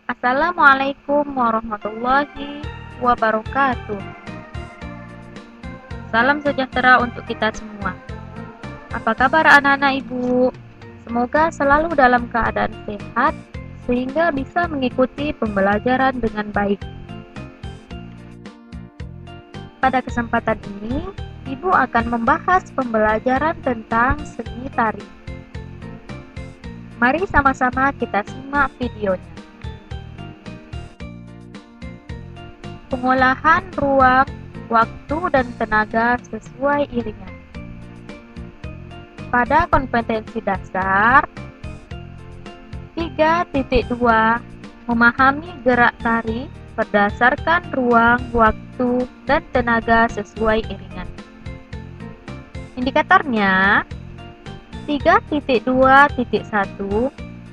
Assalamualaikum warahmatullahi wabarakatuh. Salam sejahtera untuk kita semua. Apa kabar anak-anak ibu? Semoga selalu dalam keadaan sehat sehingga bisa mengikuti pembelajaran dengan baik. Pada kesempatan ini, ibu akan membahas pembelajaran tentang seni tari. Mari sama-sama kita simak videonya. Pengolahan ruang, waktu, dan tenaga sesuai iringan. Pada kompetensi dasar 3.2 memahami gerak tari berdasarkan ruang, waktu, dan tenaga sesuai iringan. Indikatornya 3.2.1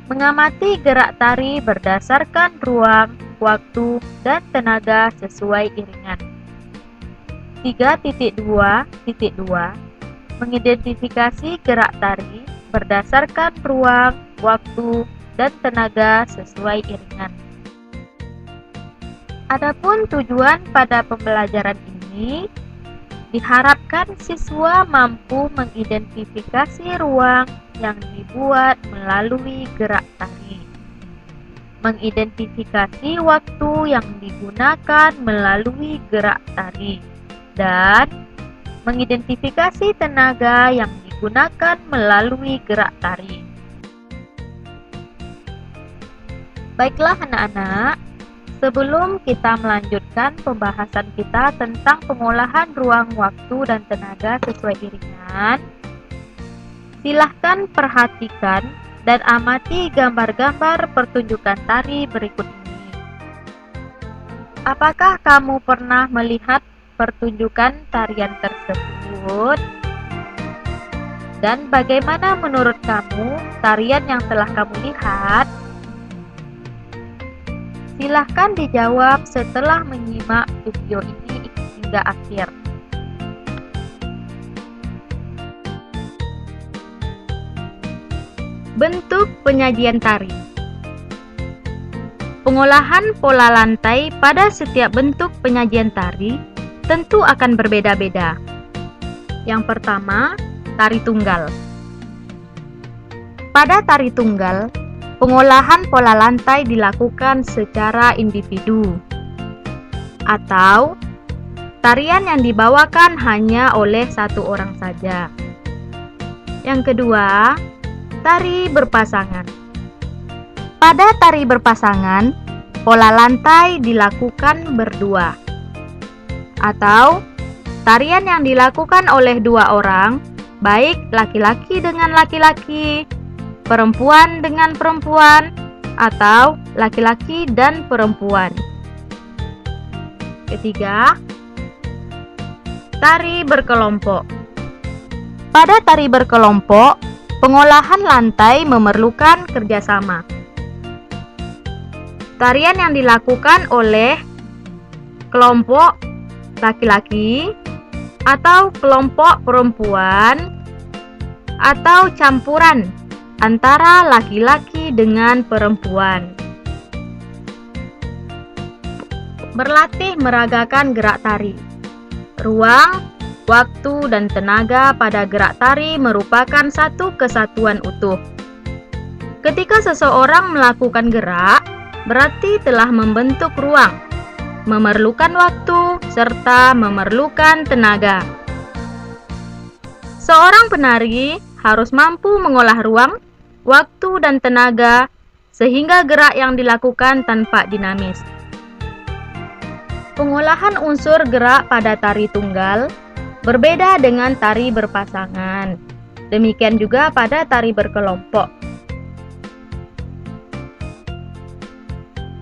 mengamati gerak tari berdasarkan ruang, waktu, dan tenaga sesuai iringan. 3.2.2 mengidentifikasi gerak tari berdasarkan ruang, waktu, dan tenaga sesuai iringan. Adapun tujuan pada pembelajaran ini, diharapkan siswa mampu mengidentifikasi ruang yang dibuat melalui gerak tari, mengidentifikasi waktu yang digunakan melalui gerak tari, dan mengidentifikasi tenaga yang digunakan melalui gerak tari. Baiklah anak-anak, sebelum kita melanjutkan pembahasan kita tentang pengolahan ruang, waktu, dan tenaga sesuai iringan, silahkan perhatikan dan amati gambar-gambar pertunjukan tari berikut ini. Apakah kamu pernah melihat pertunjukan tarian tersebut? Dan bagaimana menurut kamu tarian yang telah kamu lihat? Silahkan dijawab setelah menyimak video ini hingga akhir. Bentuk penyajian tari. Pengolahan pola lantai pada setiap bentuk penyajian tari tentu akan berbeda-beda. Yang pertama, tari tunggal. Pada tari tunggal, pengolahan pola lantai dilakukan secara individu, atau tarian yang dibawakan hanya oleh satu orang saja. Yang kedua, tari berpasangan. Pada tari berpasangan, pola lantai dilakukan berdua, atau tarian yang dilakukan oleh dua orang, baik laki-laki dengan laki-laki, perempuan dengan perempuan, atau laki-laki dan perempuan. Ketiga, tari berkelompok. Pada tari berkelompok, pengolahan lantai memerlukan kerjasama. Tarian yang dilakukan oleh kelompok laki-laki atau kelompok perempuan atau campuran antara laki-laki dengan perempuan. Berlatih meragakan gerak tari. Ruang, waktu, dan tenaga pada gerak tari merupakan satu kesatuan utuh. Ketika seseorang melakukan gerak, berarti telah membentuk ruang, memerlukan waktu, serta memerlukan tenaga. Seorang penari harus mampu mengolah ruang, waktu, dan tenaga sehingga gerak yang dilakukan tanpa dinamis. Pengolahan unsur gerak pada tari tunggal berbeda dengan tari berpasangan. Demikian juga pada tari berkelompok.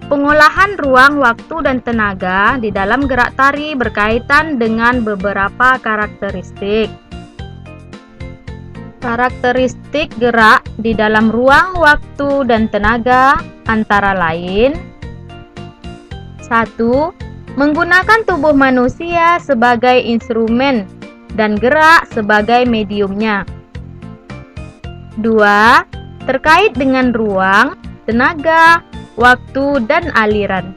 Pengolahan ruang, waktu, dan tenaga di dalam gerak tari berkaitan dengan beberapa karakteristik. Karakteristik gerak di dalam ruang, waktu, dan tenaga antara lain: 1. Menggunakan tubuh manusia sebagai instrumen dan gerak sebagai mediumnya. 2. Terkait dengan ruang, tenaga, waktu, dan aliran.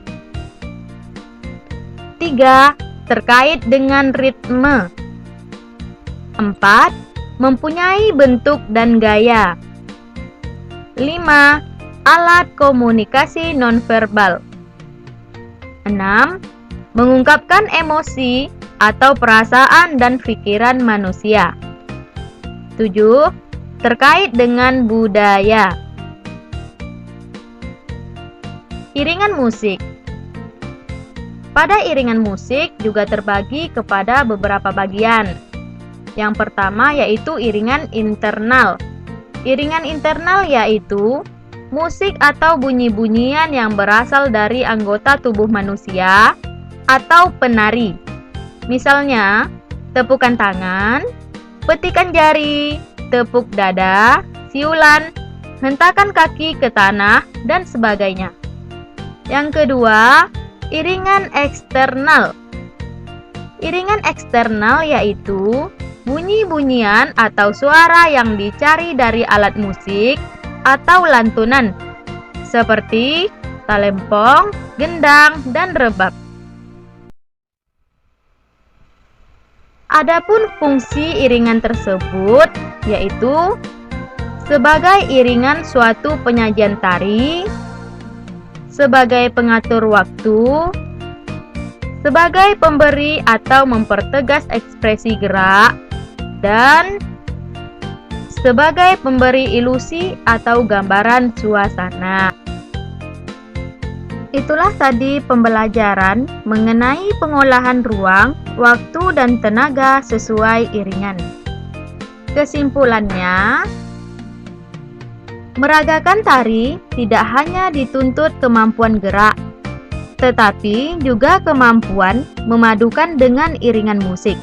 3. Terkait dengan ritme. 4. Mempunyai bentuk dan gaya. 5. Alat komunikasi nonverbal. 6. Mengungkapkan emosi atau perasaan dan pikiran manusia. 7. Terkait dengan budaya. Iringan musik. Pada iringan musik juga terbagi kepada beberapa bagian. Yang pertama yaitu iringan internal. Iringan internal yaitu musik atau bunyi-bunyian yang berasal dari anggota tubuh manusia atau penari. Misalnya, tepukan tangan, petikan jari, tepuk dada, siulan, hentakan kaki ke tanah, dan sebagainya. Yang kedua, iringan eksternal. Iringan eksternal yaitu bunyi-bunyian atau suara yang dicari dari alat musik atau lantunan, seperti talempong, gendang, dan rebab. Adapun fungsi iringan tersebut yaitu sebagai iringan suatu penyajian tari, sebagai pengatur waktu, sebagai pemberi atau mempertegas ekspresi gerak, dan sebagai pemberi ilusi atau gambaran suasana. Itulah tadi pembelajaran mengenai pengolahan ruang, waktu, dan tenaga sesuai iringan. Kesimpulannya, meragakan tari tidak hanya dituntut kemampuan gerak, tetapi juga kemampuan memadukan dengan iringan musik.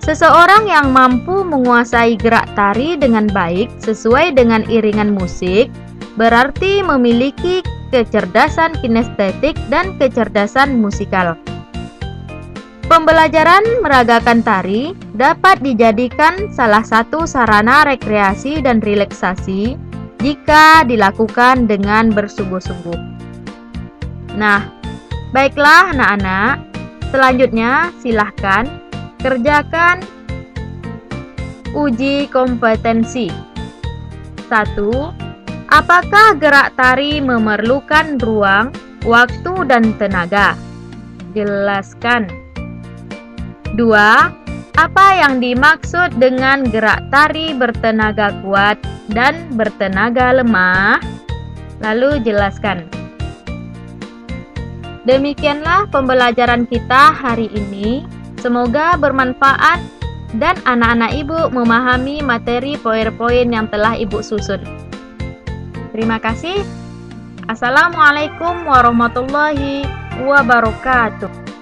Seseorang yang mampu menguasai gerak tari dengan baik sesuai dengan iringan musik berarti memiliki kecerdasan kinestetik dan kecerdasan musikal. Pembelajaran meragakan tari dapat dijadikan salah satu sarana rekreasi dan relaksasi jika dilakukan dengan bersungguh-sungguh. Nah, baiklah anak-anak, selanjutnya silahkan kerjakan uji kompetensi. 1. Apakah gerak tari memerlukan ruang, waktu, dan tenaga? Jelaskan. 2. Apa yang dimaksud dengan gerak tari bertenaga kuat dan bertenaga lemah? Lalu jelaskan. Demikianlah pembelajaran kita hari ini. Semoga bermanfaat dan anak-anak Ibu memahami materi poin-poin yang telah Ibu susun. Terima kasih. Assalamualaikum warahmatullahi wabarakatuh.